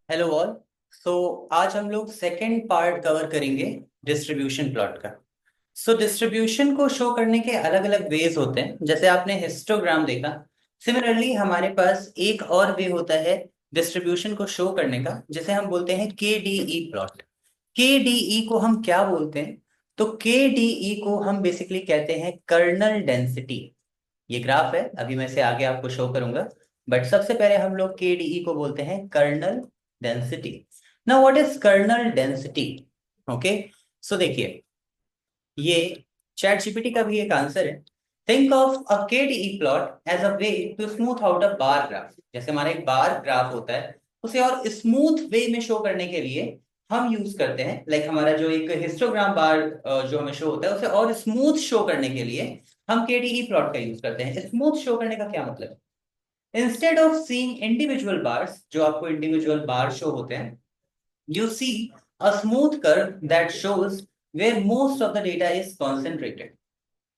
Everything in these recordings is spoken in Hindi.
Hello all. सो आज हम लोग सेकेंड पार्ट कवर करेंगे डिस्ट्रीब्यूशन प्लॉट का। सो डिस्ट्रीब्यूशन को शो करने के अलग अलग वेज होते हैं, जैसे आपने हिस्टोग्राम देखा। सिमिलरली हमारे पास एक और वे होता है डिस्ट्रीब्यूशन को शो करने का, जिसे हम बोलते हैं के डी ई प्लॉट। के डी ई को हम क्या बोलते हैं? तो के डी ई को हम बेसिकली कहते हैं कर्नल डेंसिटी। ये ग्राफ है, अभी मैं इसे आगे आपको शो करूंगा। बट सबसे पहले हम लोग के डी ई को बोलते हैं kernel density. Now what is kernel density? Okay, so देखिए, ये चैट जीपीटी का भी एक आंसर है। Think of a KDE plot as a way to smooth out a bar graph. जैसे हमारा एक बार ग्राफ होता है, उसे और स्मूथ वे में शो करने के लिए हम यूज करते हैं, लाइक हमारा जो एक हिस्टोग्राम बार जो हमें शो होता है, उसे और स्मूथ शो करने के लिए हम केडीई प्लॉट का यूज करते हैं। स्मूथ शो करने का क्या मतलब है? Instead of seeing individual bars, जो आपको इंडिविजुअल बार शो होते हैं, you see a smooth curve that shows where most of the data is concentrated.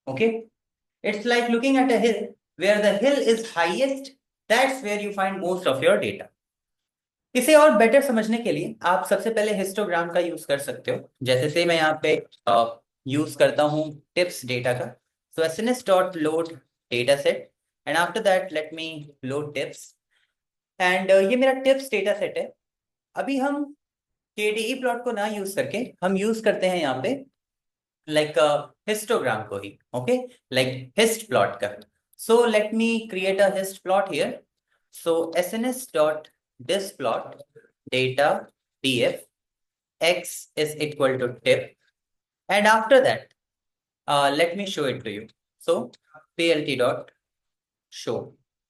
Okay, it's like looking at a hill. Where the hill is highest, that's where you find most of your data. इसे और बेटर समझने के लिए आप सबसे पहले हिस्टोग्राम का यूज कर सकते हो। जैसे से मैं यहाँ पे यूज करता हूँ टिप्स डेटा का। So SNS dot load data set, and after that let me load tips. And ये मेरा टिप्स डेटा सेट है। अभी हम केडीई प्लॉट को ना यूज करके हम यूज करते हैं यहाँ पे लाइक हिस्टोग्राम को ही। ओके, लाइक हिस्ट प्लॉट का। So let me create a hist plot here. So SNS dot displot data df x is equal to tip, and after that let me show it to you. So plt dot show,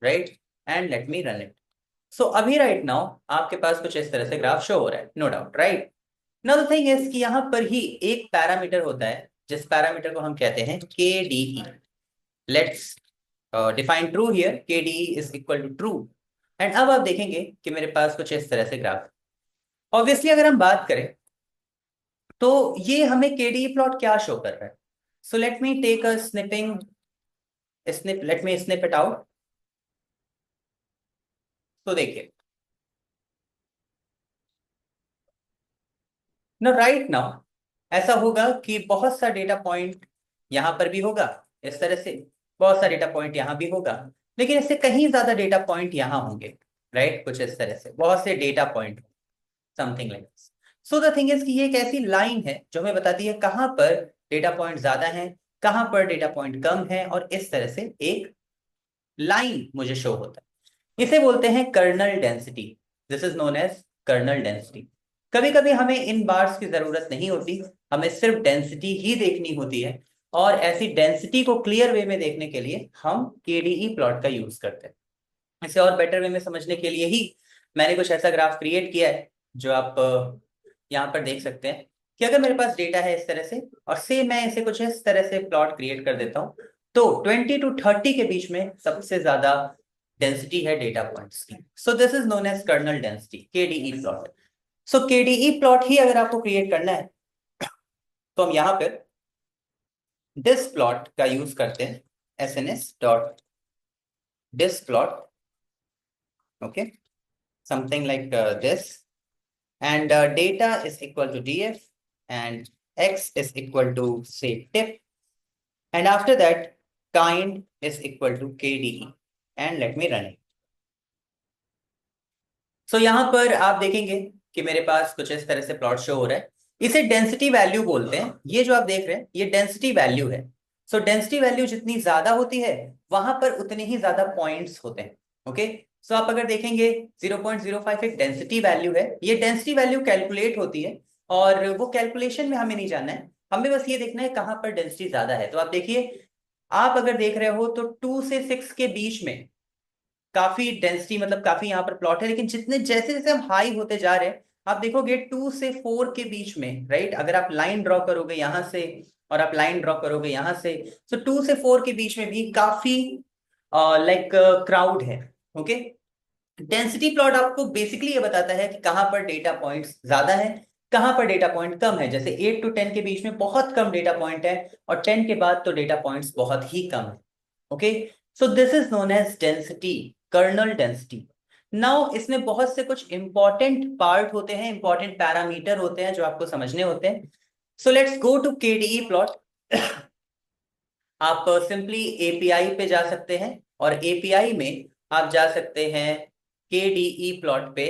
right, and let me run it. सो अभी राइट नाउ आपके पास कुछ इस तरह से ग्राफ शो हो रहा है, no doubt, right. Now the thing is कि यहाँ पर ही एक पैरामीटर होता है, जिस पैरामीटर को हम कहते हैं K D E. Let's define true here, K D E is equal to true. And अब आप देखेंगे कि मेरे पास कुछ इस तरह से ग्राफ। ऑब्वियसली अगर हम बात करें तो ये हमें के डी ई प्लॉट क्या शो कर रहा है? So let me take a snipping snip, let me snip it out. तो देखिए ना, राइट नाउ ऐसा होगा कि बहुत सा डेटा पॉइंट यहां पर भी होगा इस तरह से, बहुत सा डेटा पॉइंट यहां भी होगा, लेकिन इससे कहीं ज्यादा डेटा पॉइंट यहां होंगे। राइट, कुछ इस तरह से बहुत से data point, something like this. So the thing is कि ये एक ऐसी लाइन है जो हमें बताती है कहां पर डेटा पॉइंट ज्यादा है, कहां पर डेटा पॉइंट कम है, और इस तरह से एक लाइन मुझे शो होता है। इसे बोलते हैं kernel density. This is known as kernel density. कभी कभी हमें इन बार्स की जरूरत नहीं होती, हमें सिर्फ डेंसिटी ही देखनी होती है, और ऐसी डेंसिटी को क्लियर वे में देखने के लिए हम केडीई प्लॉट का यूज करते हैं। इसे और बेटर वे में समझने के लिए ही मैंने कुछ ऐसा ग्राफ क्रिएट किया है, जो आप यहाँ पर देख सकते हैं कि अगर मेरे पास डेटा है इस तरह से, और से मैं इसे कुछ इस तरह से प्लॉट क्रिएट कर देता हूँ, तो 20 to 30 के बीच में सबसे ज्यादा डेंसिटी है डेटा पॉइंट्स की। So this is known as kernel density, KDE plot. So KDE plot ही अगर आपको क्रिएट करना है तो हम यहाँ पर डिस प्लॉट का यूज करते हैं, SNS dot displot. Okay, something like this, and data is equal to df, and x is equal to say tip, and after that kind is equal to kde, and let me run it. सो यहाँ पर आप देखेंगे कि मेरे पास कुछ इस तरह से प्लॉट शो हो रहा है। इसे डेंसिटी वैल्यू बोलते हैं। ये जो आप देख रहे हैं ये डेंसिटी वैल्यू है। सो डेंसिटी वैल्यू जितनी ज्यादा होती है वहां पर उतने ही ज्यादा पॉइंट्स होते हैं। ओके, सो आप अगर देखेंगे 0.05 एक डेंसिटी वैल्यू है। ये डेंसिटी वैल्यू कैलकुलेट होती है, और वो कैलकुलेशन में हमें नहीं जानना है, हमें बस ये देखना है कहाँ पर डेंसिटी ज्यादा है। तो आप देखिए, आप अगर देख रहे हो तो 2 से 6 के बीच में काफी डेंसिटी, मतलब काफी यहाँ पर प्लॉट है, लेकिन जितने जैसे जैसे हम हाई होते जा रहे हैं आप देखोगे 2 से 4 के बीच में, राइट, अगर आप लाइन ड्रॉ करोगे यहां से और आप लाइन ड्रॉ करोगे यहां से, तो 2 से 4 के बीच में भी काफी लाइक क्राउड है। ओके, डेंसिटी प्लॉट आपको बेसिकली ये बताता है कि कहाँ पर डेटा पॉइंट्स ज्यादा है, कहाँ पर डेटा पॉइंट कम है। जैसे 8 to 10 के बीच में बहुत कम डेटा पॉइंट है, और 10 के बाद तो डेटा पॉइंट्स बहुत ही कम है। Okay, so this is known as density, kernel density. Now इसमें बहुत से कुछ इंपॉर्टेंट पार्ट होते हैं, इंपॉर्टेंट पैरामीटर होते हैं जो आपको समझने होते हैं। So let's go to KDE plot. आप सिंपली एपीआई पे जा सकते हैं और एपीआई में आप जा सकते हैं केडीई प्लॉट पे,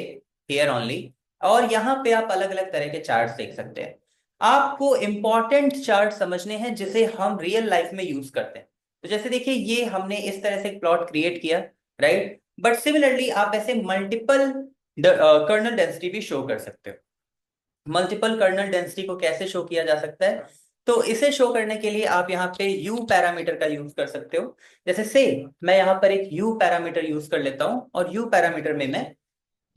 हियर ओनली। और यहाँ पे आप अलग अलग तरह के चार्ट्स देख सकते हैं। आपको इंपॉर्टेंट चार्ट समझने हैं जिसे हम रियल लाइफ में यूज करते हैं। तो जैसे देखिए, ये हमने इस तरह से एक प्लॉट क्रिएट किया, राइट। बट सिमिलरली आप ऐसे मल्टीपल कर्नल डेंसिटी भी शो कर सकते हो। मल्टीपल कर्नल डेंसिटी को कैसे शो किया जा सकता है? तो इसे शो करने के लिए आप यहाँ पे यू पैरामीटर का यूज कर सकते हो। जैसे से मैं यहाँ पर एक यू पैरामीटर यूज कर लेता हूं और यू पैरामीटर में मैं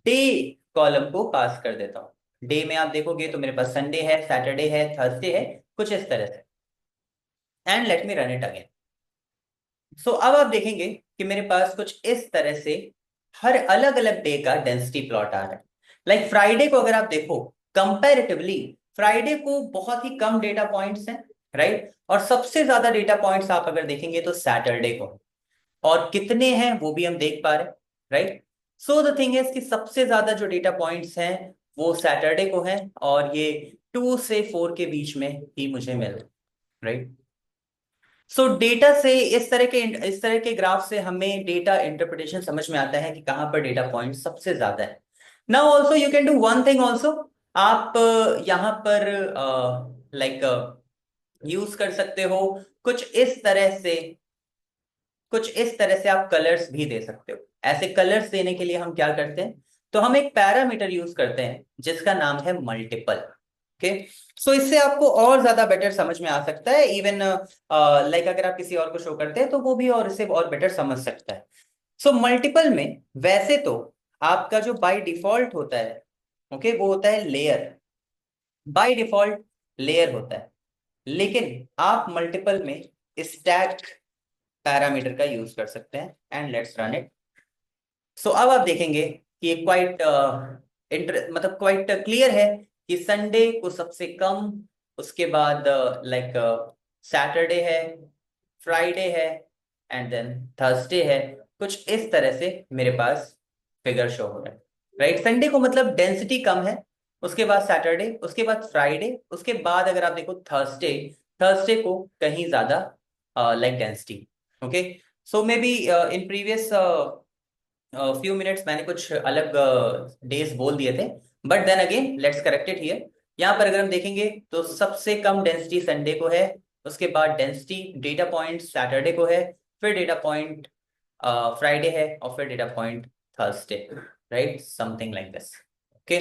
डे कॉलम को पास कर देता हूं। डे में आप देखोगे तो मेरे पास संडे है, सैटरडे है, थर्सडे है, कुछ इस तरह से। And let me run it again. So अब आप देखेंगे कि मेरे पास कुछ इस तरह से हर अलग अलग डे का डेंसिटी प्लॉट आ रहा है। लाइक फ्राइडे को अगर आप देखो, कंपैरेटिवली फ्राइडे को बहुत ही कम डेटा पॉइंट्स हैं, राइट। और सबसे ज्यादा डेटा पॉइंट्स आप अगर देखेंगे तो सैटरडे को, और कितने हैं वो भी हम देख पा रहे हैं, right. So the thing is कि सबसे ज्यादा जो डेटा पॉइंट्स हैं वो सैटरडे को हैं, और ये 2 से 4 के बीच में ही मुझे मिल रहे हैं, राइट। सो डेटा से इस तरह के ग्राफ से हमें डेटा इंटरप्रिटेशन समझ में आता है कि कहां पर डेटा पॉइंट सबसे ज्यादा है। Now also you can do one thing also. आप यहाँ पर लाइक यूज कर सकते हो कुछ इस तरह से, कुछ इस तरह से आप कलर्स भी दे सकते हो। ऐसे कलर्स देने के लिए हम क्या करते हैं, तो हम एक पैरामीटर यूज करते हैं जिसका नाम है मल्टीपल। ओके। सो इससे आपको और ज्यादा बेटर समझ में आ सकता है। इवन लाइक अगर आप किसी और को शो करते हैं तो वो भी और इसे और बेटर समझ सकता है। सो मल्टीपल में वैसे तो आपका जो बाय डिफॉल्ट होता है, ओके, वो होता है लेयर। बाय डिफॉल्ट लेयर होता है, लेकिन आप मल्टीपल में स्टैक पैरामीटर का यूज कर सकते हैं। And let's run it. So अब आप देखेंगे कि ये क्वाइट मतलब क्वाइट क्लियर है कि संडे को सबसे कम, उसके बाद लाइक सैटरडे है, फ्राइडे है, एंड देन थर्सडे है। कुछ इस तरह से मेरे पास फिगर शो हो रहा है, राइट। संडे को मतलब डेंसिटी कम है, उसके बाद सैटरडे, उसके बाद फ्राइडे, उसके बाद अगर आप देखो थर्सडे, थर्सडे को कहीं ज्यादा like density. Okay. So maybe in previous few minutes मैंने कुछ अलग डेज बोल दिए थे, but then again let's correct it here. यहाँ पर अगर हम देखेंगे तो सबसे कम डेंसिटी संडे को है, उसके बाद डेंसिटी डेटा पॉइंट सैटरडे को है, फिर डेटा पॉइंट फ्राइडे है, और फिर data point Thursday, right, something like this. Okay.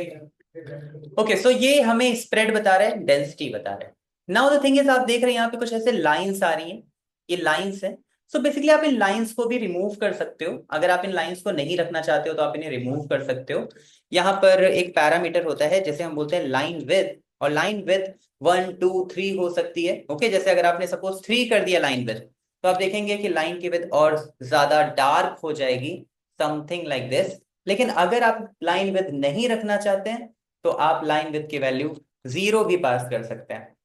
Okay, so ये हमें स्प्रेड बता रहा है, डेंसिटी बता रहा है। नाउ द थिंग इज, आप देख रहे हैं यहाँ पे कुछ ऐसे लाइंस आ रही हैं, ये लाइंस है। सो बेसिकली आप इन लाइंस को भी रिमूव कर सकते हो। अगर आप इन लाइंस को नहीं रखना चाहते हो तो आप इन्हें रिमूव कर सकते हो। यहाँ पर एक पैरामीटर होता है जिसे हम बोलते हैं लाइन विड्थ, और लाइन विड्थ 1 2 3 हो सकती है। ओके, जैसे अगर आपने सपोज 3 कर दिया लाइन विड्थ, तो आप देखेंगे कि लाइन की विड्थ और ज्यादा डार्क हो जाएगी, समथिंग लाइक दिस। लेकिन अगर आप लाइन विड्थ नहीं रखना चाहते हैं तो आप लाइन विड्थ की वैल्यू 0 भी पास कर सकते हैं,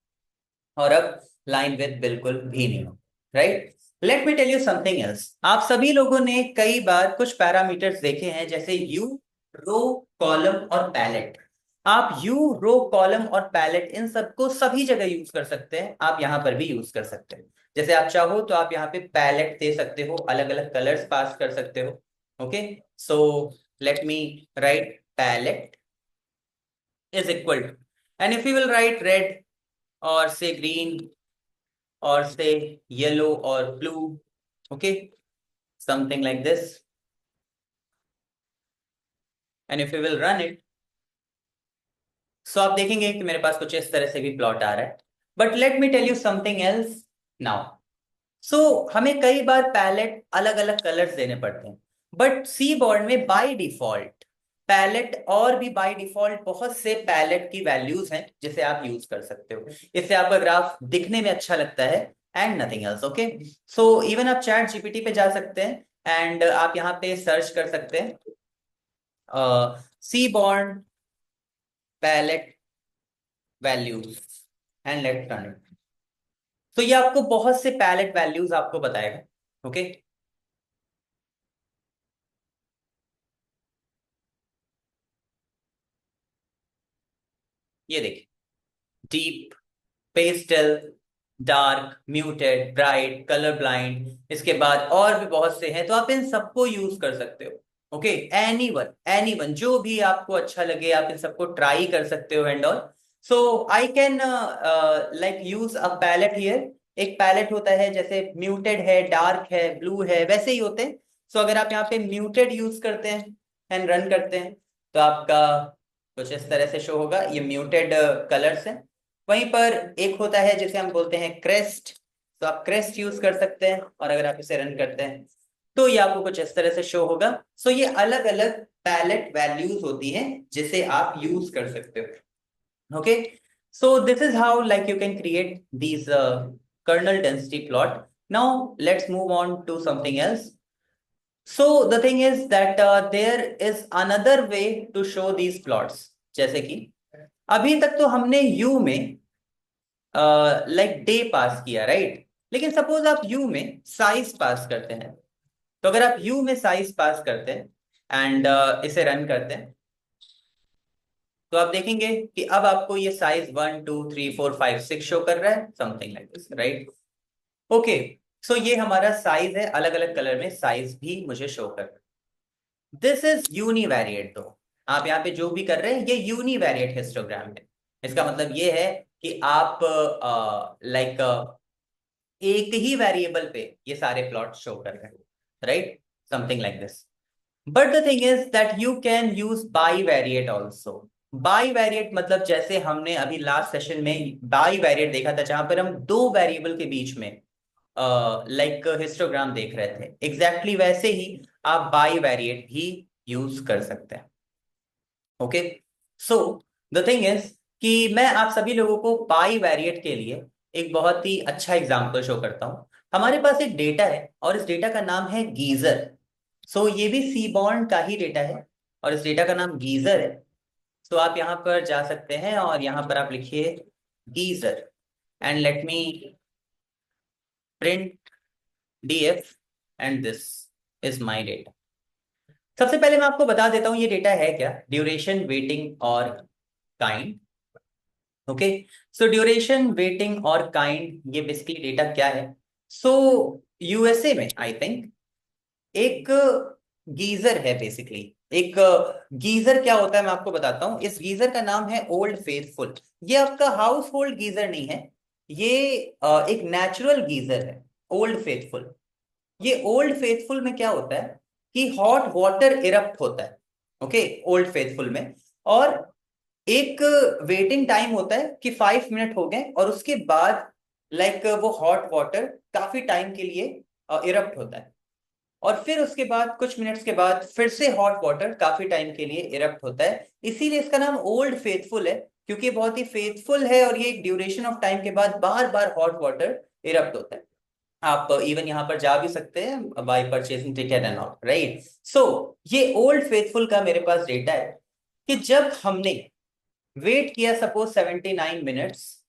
और अब लाइन विड्थ बिल्कुल भी नहीं हो, right. Let me tell you something else. आप सभी लोगों ने कई बार कुछ पैरामीटर्स देखे हैं, जैसे यू, रो, कॉलम और पैलेट। आप यू, रो, कॉलम और पैलेट इन सबको सभी जगह यूज कर सकते हैं। आप यहां पर भी यूज कर सकते हैं। जैसे आप चाहो तो आप यहाँ पे पैलेट दे सकते हो, अलग अलग कलर्स पास कर सकते हो। Okay. So let me write palette is equal to, and if we will write red or say green or say yellow or blue, okay, something like this, and if we will run it, so आप देखेंगे कि मेरे पास कुछ इस तरह से भी प्लॉट आ रहा है। But let me tell you something else now. So हमें कई बार पैलेट अलग अलग कलर्स देने पड़ते हैं, बट सी बोर्ड में बाय डिफॉल्ट पैलेट, और भी बाय डिफॉल्ट बहुत से पैलेट की वैल्यूज हैं जिसे आप यूज कर सकते हो। इससे आपका ग्राफ दिखने में अच्छा लगता है, and nothing else. Okay. So even आप चैट जीपीटी पे जा सकते हैं एंड आप यहाँ पे सर्च कर सकते हैं seaborn palette values, and let run it. तो ये आपको बहुत से पैलेट वैल्यूज आपको बताएगा। ओके। ये देखिए, deep, pastel, dark, muted, bright, colour blind, इसके बाद और भी बहुत से हैं, तो आप इन सबको यूज कर सकते हो। ओके, एनी वन जो भी आपको अच्छा लगे आप इन सबको ट्राई कर सकते हो and all. So I can like use a palette here. एक पैलेट होता है, जैसे म्यूटेड है, डार्क है, ब्लू है, वैसे ही होते हैं। सो अगर आप यहाँ पे म्यूटेड यूज करते हैं एंड रन करते हैं, तो आपका कुछ इस तरह से शो होगा। ये म्यूटेड कलर्स हैं। वहीं पर एक होता है जिसे हम बोलते हैं क्रेस्ट, तो आप क्रेस्ट यूज कर सकते हैं, और अगर आप इसे रन करते हैं तो ये आपको कुछ इस तरह से शो होगा। सो ये अलग अलग पैलेट वैल्यूज होती हैं जिसे आप यूज कर सकते हो। Okay, so this is how like you can create these kernel density plot. Now let's move on to something else. So the thing is that there is another way to show these plots. जैसे कि अभी तक तो हमने U में लाइक डे पास किया, राइट? लेकिन सपोज आप यू में साइज पास करते हैं, तो अगर आप यू में साइज पास करते हैं एंड इसे रन करते हैं, तो आप देखेंगे कि अब आपको ये साइज 1 2 3 4 5 6 शो कर रहा है, something like this, right? Okay, so ये हमारा साइज है, अलग अलग कलर में साइज भी मुझे शो कर रहा है। This is univariate. तो आप यहाँ पे जो भी कर रहे हैं ये यूनिवेरिएट हिस्टोग्राम है। इसका मतलब ये है कि आप लाइक एक ही वेरिएबल पे ये सारे प्लॉट शो कर रहे हैं, right? Something like this. But the thing is that you can use bivariate also. Bivariate मतलब जैसे हमने अभी लास्ट सेशन में बाईवेरिएट देखा था, जहां पर हम दो वेरिएबल के बीच में लाइक हिस्टोग्राम देख रहे थे, एग्जैक्टली वैसे ही आप बाईवेरिएट भी यूज कर सकते हैं। Okay, so the thing is कि मैं आप सभी लोगों को बाईवेरिएट के लिए एक बहुत ही अच्छा एग्जांपल शो करता हूं। हमारे पास एक डेटा है और इस डेटा का नाम है गीजर। सो ये भी सीबॉर्न का ही डेटा है और इस डेटा का नाम गीजर है। तो आप यहाँ पर जा सकते हैं और यहाँ पर आप लिखिए geyser and let me print df and this is my data. सबसे पहले मैं आपको बता देता हूँ ये डेटा है क्या, ड्यूरेशन, वेटिंग और काइंड। ओके, सो ड्यूरेशन, वेटिंग और काइंड ये बेसिकली डेटा क्या है? सो यूएसए में आई थिंक एक गीजर है बेसिकली। एक गीजर क्या होता है मैं आपको बताता हूँ। इस गीजर का नाम है ओल्ड फेथफुल। ये आपका हाउस होल्ड गीजर नहीं है, ये एक नेचुरल गीजर है, ओल्ड फेथफुल। ये ओल्ड फेथफुल में क्या होता है कि हॉट वाटर इरप्ट होता है, ओके, ओल्ड फेथफुल में। और एक वेटिंग टाइम होता है कि 5 मिनट हो गए और उसके बाद लाइक वो हॉट वाटर काफी टाइम के लिए इरप्ट होता है, और फिर उसके बाद कुछ मिनट्स के बाद फिर से हॉट वाटर काफी टाइम के लिए इरप्ट होता है। इसीलिए इसका नाम ओल्ड फेथफुल है, क्योंकि ये बहुत ही फेथफुल है और ये एक ड्यूरेशन ऑफ टाइम के बाद बार बार हॉट वाटर इरप्ट होता है। आप इवन यहाँ पर जा भी सकते हैं by purchasing ticket and all, right? So ये ओल्ड फेथफुल का मेरे पास डेटा है कि जब हमने वेट किया सपोज 79 मिनट्स,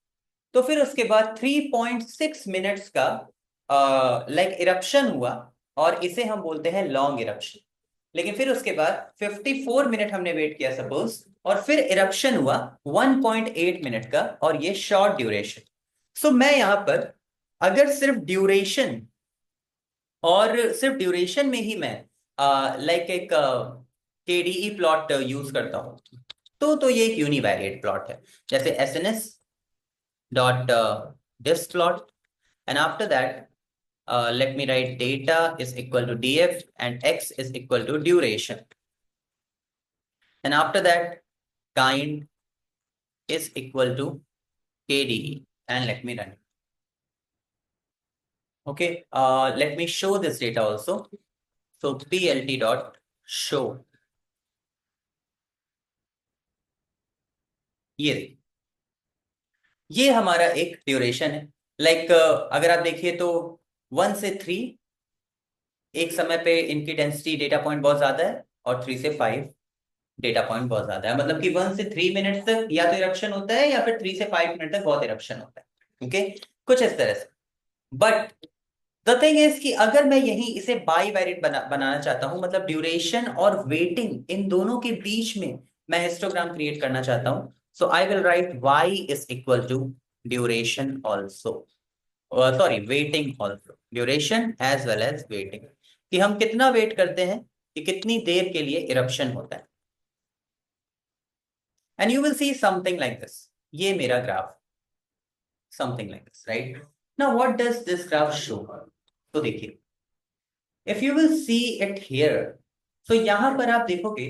तो फिर उसके बाद 3.6 मिनट्स का लाइक इरप्शन हुआ, और इसे हम बोलते हैं लॉन्ग इरप्शन। लेकिन फिर उसके बाद 54 मिनट हमने वेट किया सपोज, और फिर इरप्शन हुआ 1.8 मिनट का, और ये शॉर्ट ड्यूरेशन। सो मैं यहां पर अगर सिर्फ ड्यूरेशन, और सिर्फ ड्यूरेशन में ही मैं लाइक एक केडीई प्लॉट यूज करता हूं, तो ये एक यूनिवेरिएट प्लॉट है। जैसे S N S dot dist plot, and after that let me write data is equal to df and x is equal to duration, and after that kind is equal to kde, and let me run it. Okay, let me show this data also. So plt dot show, ये हमारा एक ड्यूरेशन है। लाइक अगर आप देखिए तो 1 से 3 एक समय पे इनकी डेंसिटी डेटा पॉइंट बहुत ज्यादा है, और 3 से 5 डेटा पॉइंट बहुत ज्यादा है। मतलब कि 1 से 3 मिनट तक या तो इरप्शन होता है, या फिर 3 से 5 मिनट तक बहुत इरप्शन होता है। ओके, कुछ इस तरह से। बट द थिंग इज कि अगर मैं यही इसे बाई वेरिएट बनाना चाहता हूं, मतलब ड्यूरेशन और वेटिंग इन दोनों के बीच में मैं हिस्टोग्राम क्रिएट करना चाहता हूं, So I will write y is equal to duration also, sorry waiting also, duration as well as waiting, कि हम कितना वेट करते हैं कि कितनी देर के लिए इरप्शन होता है। And you will see something like this, ये मेरा graph something like this, right. Now what does this graph show? तो देखिए, if you will see it here, तो यहां पर आप देखोगे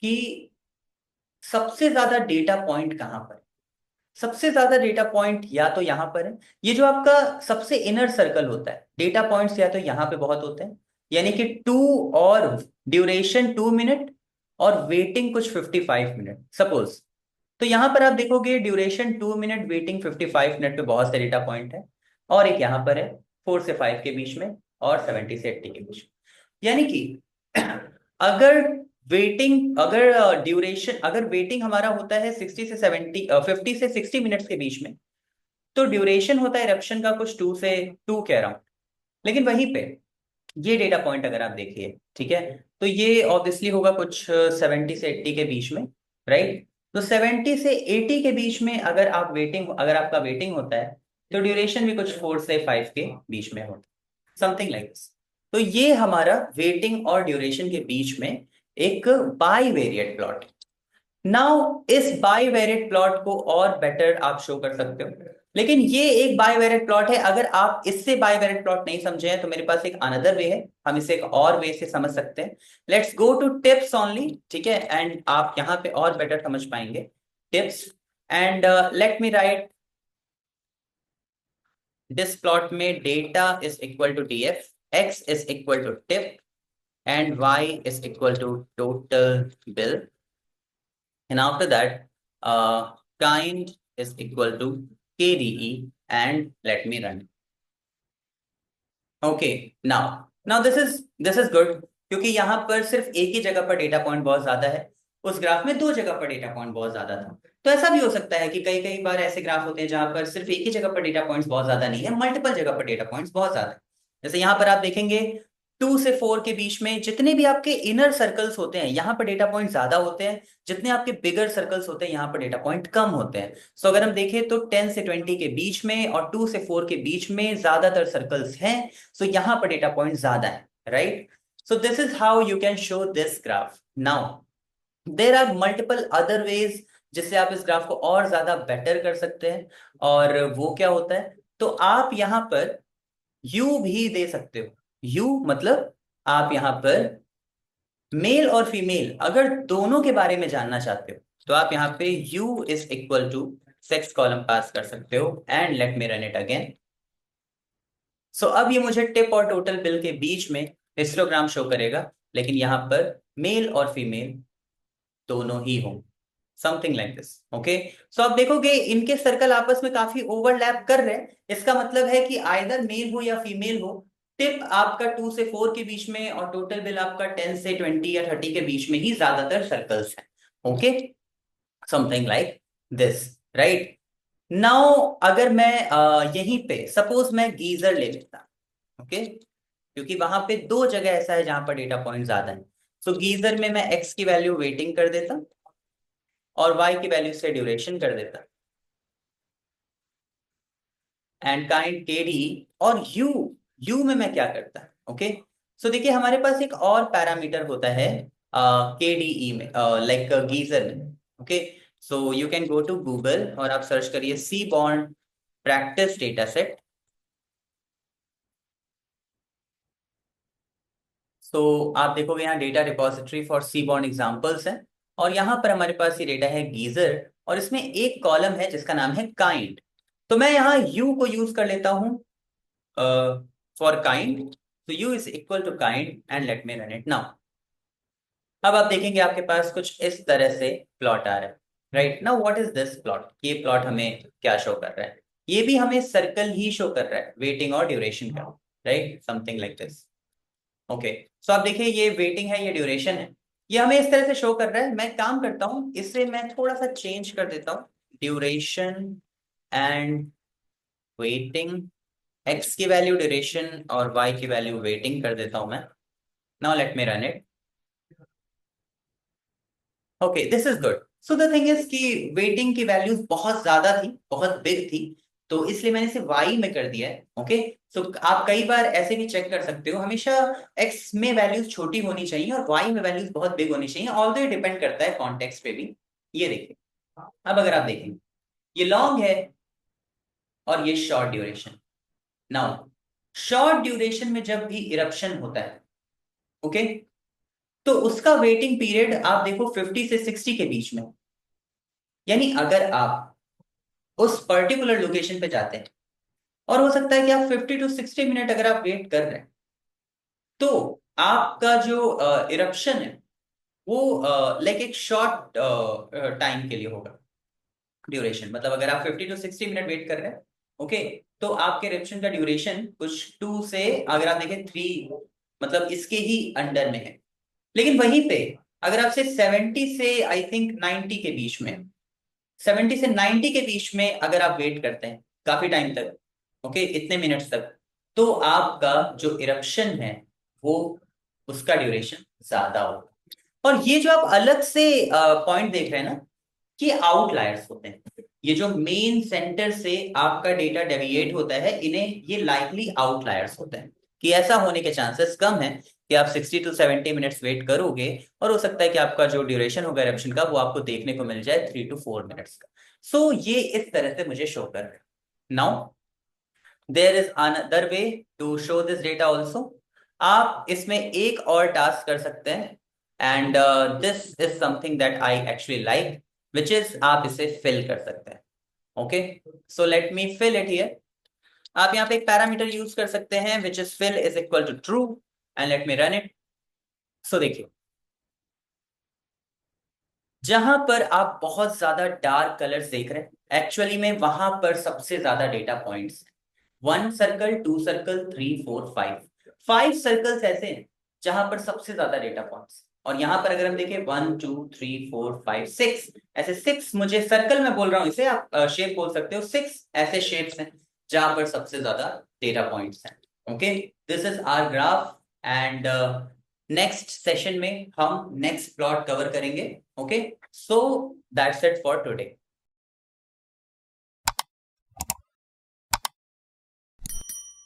कि सबसे ज्यादा डेटा पॉइंट कहां पर है। सबसे ज्यादा डेटा पॉइंट या तो यहां पर है, ये जो आपका सबसे इनर सर्कल होता है, डेटा पॉइंट्स या तो यहां पे बहुत होते हैं, यानी कि 2, और ड्यूरेशन 2 मिनट, और वेटिंग कुछ 55 मिनट सपोज। तो यहां पर आप देखोगे ड्यूरेशन 2 मिनट, वेटिंग 55 मिनट पे बहुत से डेटा पॉइंट है। और एक यहां पर है 4 से 5 के बीच में, और 70 से 80 के बीच में। यानी कि अगर वेटिंग, अगर ड्यूरेशन, अगर वेटिंग हमारा होता है 60 से 70, 50 से 60 मिनट्स के बीच में, तो ड्यूरेशन होता है इरप्शन का कुछ 2 के अराउंड। लेकिन वहीं पे ये डेटा पॉइंट अगर आप देखिए, ठीक है, तो ये ऑब्वियसली होगा कुछ 70 से 80 के बीच में, राइट। तो 70 से 80 के बीच में अगर आप वेटिंग, अगर आपका वेटिंग होता है, तो ड्यूरेशन भी कुछ 4 से 5 के बीच में होता है, समथिंग लाइक दिस। तो ये हमारा वेटिंग और ड्यूरेशन के बीच में एक बाईवेरिएट प्लॉट। नाउ इस बाईवेरिएट प्लॉट को और बेटर आप शो कर सकते हो, लेकिन ये एक बाईवेरिएट प्लॉट है। अगर आप इससे बाईवेरिएट प्लॉट नहीं समझे हैं, तो मेरे पास एक अनदर वे है, हम इसे एक और वे से समझ सकते हैं। Let's go to tips only, ठीक है, एंड आप यहां पे और बेटर समझ पाएंगे tips. And let me write this plot में data is equal to DF, X is equal to tip, and y is equal to total bill, and after that kind is equal to KDE, and let me run. Okay, now this is good, क्योंकि यहाँ पर सिर्फ एक ही जगह पर डेटा पॉइंट बहुत ज्यादा है, उस ग्राफ में 2 जगह पर डेटा पॉइंट बहुत ज्यादा था। तो ऐसा भी हो सकता है कि कई कई बार ऐसे ग्राफ होते हैं जहां पर सिर्फ एक ही जगह पर डेटा पॉइंट्स बहुत ज्यादा नहीं है, मल्टीपल जगह पर डेटा पॉइंट्स बहुत ज्यादा है। जैसे यहाँ पर आप देखेंगे 2 से 4 के बीच में जितने भी आपके इनर सर्कल्स होते हैं, यहाँ पर डेटा पॉइंट ज्यादा होते हैं, जितने आपके बिगर सर्कल्स होते हैं यहाँ पर डेटा पॉइंट कम होते हैं। सो अगर हम देखें तो 10 से 20 के बीच में और 2 से 4 के बीच में ज्यादातर सर्कल्स हैं, सो यहाँ पर डेटा पॉइंट ज्यादा है, right. So this is how you can show this graph. Now there are multiple other ways जिससे आप इस ग्राफ को और ज्यादा बेटर कर सकते हैं। और वो क्या होता है, तो आप यहां पर यू भी दे सकते हो। यू मतलब आप यहां पर मेल और फीमेल अगर दोनों के बारे में जानना चाहते हो, तो आप यहाँ पे u is equal to sex column pass कर सकते हो, and let me run it again. So अब ये मुझे टिप और टोटल बिल के बीच में हिस्टोग्राम शो करेगा, लेकिन यहाँ पर मेल और फीमेल दोनों ही हों, something like this. Okay, so आप देखोगे इनके सर्कल आपस में काफी ओवरलैप कर रहे हैं। इसका मतलब है कि आइदर मेल हो या फीमेल हो, टिप आपका 2 से 4 के बीच में और टोटल बिल आपका 10 से 20 या 30 के बीच में ही ज्यादातर सर्कल्स हैं। Okay, something like this, right. Now अगर मैं यहीं पे सपोज मैं गीजर ले लेता, ओके, क्योंकि वहां पे 2 जगह ऐसा है जहां पर डेटा पॉइंट ज्यादा है। सो गीजर में मैं एक्स की वैल्यू वेटिंग कर देता और y की वैल्यू से ड्यूरेशन कर देता, एंड काइंड KD, और u में मैं क्या करता, ओके। सो देखिए हमारे पास एक और पैरामीटर होता है KDE में, लाइक गीजर में, okay. So you can go to Google और आप सर्च करिए seaborn practice data set. So आप देखोगे यहाँ data repository for seaborn examples है, और यहाँ पर हमारे पास ये डेटा है गीजर, और इसमें एक कॉलम है जिसका नाम है काइंड। तो मैं यहाँ u को यूज कर लेता हूँ फॉर काइंड, तो u is equal to kind, and let me run it now. अब आप देखेंगे आपके पास कुछ इस तरह से प्लॉट आ रहा है, right. Now what is this plot, ये प्लॉट हमें क्या शो कर रहा है? ये भी हमें सर्कल ही शो कर रहा है, वेटिंग और ड्यूरेशन का, right, something like this. Okay, so आप देखिए ये वेटिंग है, ये ड्यूरेशन है, ये हमें इस तरह से शो कर रहा है। मैं काम करता हूँ, इससे मैं थोड़ा सा चेंज कर देता हूँ, ड्यूरेशन एंड वेटिंग, x की वैल्यू ड्यूरेशन और y की वैल्यू वेटिंग कर देता हूं मैं। Now let me run it. Okay, this is good. So the thing is कि वेटिंग की वैल्यूज बहुत ज्यादा थी, बहुत बिग थी, तो इसलिए मैंने इसे वाई में कर दिया है। ओके, सो आप कई बार ऐसे भी चेक कर सकते हो, हमेशा एक्स में वैल्यूज छोटी होनी चाहिए और वाई में वैल्यूज बहुत बिग होनी चाहिए, ऑल्दो ये डिपेंड करता है कॉन्टेक्स्ट पे भी। ये देखिए, अब अगर आप देखें, ये लॉन्ग है और ये short duration. Now short duration में जब भी इरप्शन होता है, ओके, तो उसका वेटिंग पीरियड आप देखो 50 से 60 के बीच में। यानी अगर आप उस पर्टिकुलर लोकेशन पे जाते हैं और हो सकता है कि आप 50 to 60 मिनट अगर आप वेट कर रहे हैं, तो आपका जो इरप्शन है वो लाइक एक शॉर्ट टाइम के लिए होगा, ड्यूरेशन। मतलब अगर आप 50 to 60 मिनट वेट कर रहे हैं, ओके, तो आपके इरप्शन का ड्यूरेशन कुछ 2 से, अगर आप देखें 3, मतलब इसके ही अंडर में है। लेकिन वहीं पे अगर आपसे 70 से आई थिंक 90 के बीच में, 70 से 90 के बीच में अगर आप वेट करते हैं काफी टाइम तक, ओके, इतने मिनट्स तक, तो आपका जो इरप्शन है वो, उसका ड्यूरेशन ज्यादा होगा। और ये जो आप अलग से पॉइंट देख रहे हैं ना, कि आउटलायर्स होते हैं, ये जो मेन सेंटर से आपका डेटा डेविएट होता है, इन्हें ये लाइकली आउटलायर्स होते हैं, कि ऐसा होने के चांसेस कम है कि आप 60 to 70 मिनट्स वेट करोगे और हो सकता है कि आपका जो ड्यूरेशन होगा इरप्शन का वो आपको देखने को मिल जाए 3 to 4 मिनट्स का। सो ये इस तरह से मुझे शो कर रहा है। Now there is another way to show this data also. आप इसमें एक और टास्क कर सकते हैं, and this is something that I actually like, which is आप इसे फिल कर सकते हैं। Okay, so let me fill it here. आप यहाँ पे एक पैरामीटर यूज कर सकते हैं which is fill is equal to true, and let me run it. So देखिए, जहां पर आप बहुत ज्यादा डार्क कलर्स देख रहे हैं, एक्चुअली में वहां पर सबसे ज्यादा data points, 1 circle, 2 circle, 3, 4, 5, 5 circles ऐसे हैं जहां पर सबसे ज्यादा डेटा पॉइंट्स। और यहां पर अगर हम देखें 1, 2, 3, 4, 5, 6, ऐसे 6, मुझे सर्कल में बोल रहा हूं, इसे आप शेप बोल सकते हो, 6 ऐसे शेप्स हैं जहां पर सबसे ज्यादा डेटा पॉइंट्स हैं। Okay, this is our graph, and next session में हम नेक्स्ट प्लॉट कवर करेंगे। Okay, so that's it for today.